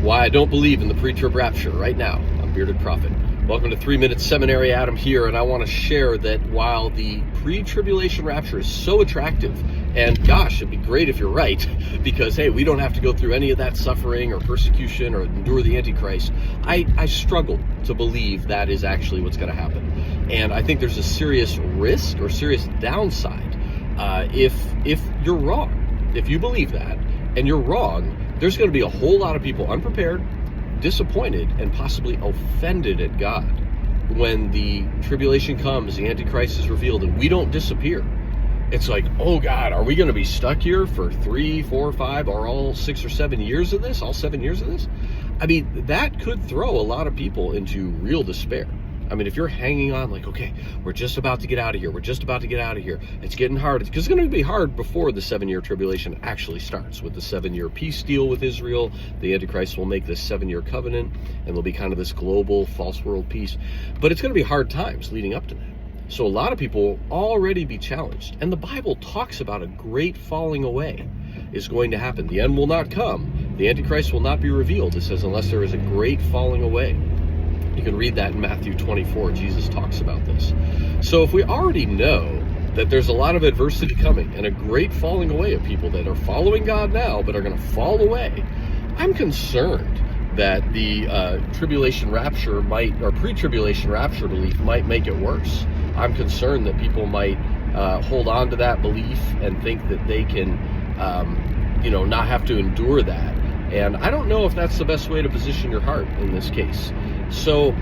Why I don't believe in the Pre-Trib Rapture right now. I'm Bearded Prophet. Welcome to 3 Minutes Seminary. Adam here, and I want to share that while the pre-tribulation rapture is so attractive, and gosh, it'd be great if you're right, because hey, we don't have to go through any of that suffering or persecution or endure the Antichrist, I struggle to believe that is actually what's going to happen. And I think there's a serious risk or serious downside if you're wrong. If you believe that and you're wrong, there's going to be a whole lot of people unprepared, disappointed, and possibly offended at God when the tribulation comes, the Antichrist is revealed, and we don't disappear. It's like, oh God, are we going to be stuck here for 3, 4, 5, or all 6 or 7 years of this? All 7 years of this? I mean, that could throw a lot of people into real despair. I mean, if you're hanging on like, okay, we're just about to get out of here. We're just about to get out of here. It's getting hard. Because it's going to be hard before the 7-year tribulation actually starts. With the 7-year peace deal with Israel, the Antichrist will make this 7-year covenant, and there'll be kind of this global false world peace. But it's going to be hard times leading up to that. So a lot of people will already be challenged. And the Bible talks about a great falling away is going to happen. The end will not come. The Antichrist will not be revealed. It says, unless there is a great falling away. You can read that in Matthew 24. Jesus talks about this. So if we already know that there's a lot of adversity coming and a great falling away of people that are following God now but are going to fall away, I'm concerned that the tribulation rapture or pre-tribulation rapture belief might make it worse. I'm concerned that people might hold on to that belief and think that they can, not have to endure that. And I don't know if that's the best way to position your heart in this case. So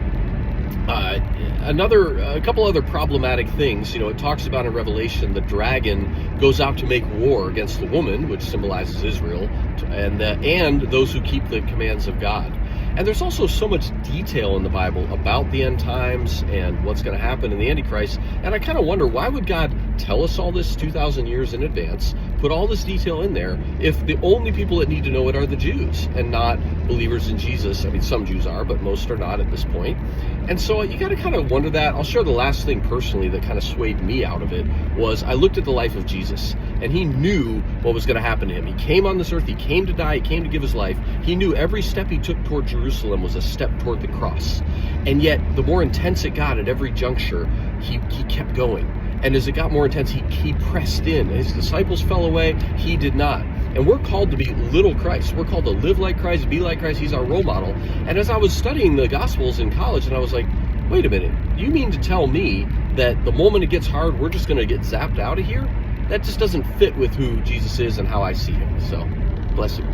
a couple other problematic things, it talks about in Revelation, the dragon goes out to make war against the woman, which symbolizes Israel, and those who keep the commands of God. And there's also so much detail in the Bible about the end times and what's going to happen in the Antichrist. And I kind of wonder, why would God tell us all this 2,000 years in advance, put all this detail in there, if the only people that need to know it are the Jews and not believers in Jesus? I mean, some Jews are, but most are not at this point. And so you got to kind of wonder that. I'll share the last thing personally that kind of swayed me out of it was I looked at the life of Jesus, and he knew what was going to happen to him. He came on this earth, he came to die, he came to give his life. He knew every step he took toward Jerusalem was a step toward the cross. And yet, the more intense it got at every juncture, he kept going. And as it got more intense, he pressed in. His disciples fell away, he did not. And we're called to be little Christ. We're called to live like Christ, be like Christ. He's our role model. And as I was studying the Gospels in college, and I was like, wait a minute, you mean to tell me that the moment it gets hard, we're just going to get zapped out of here? That just doesn't fit with who Jesus is and how I see him. So, bless you.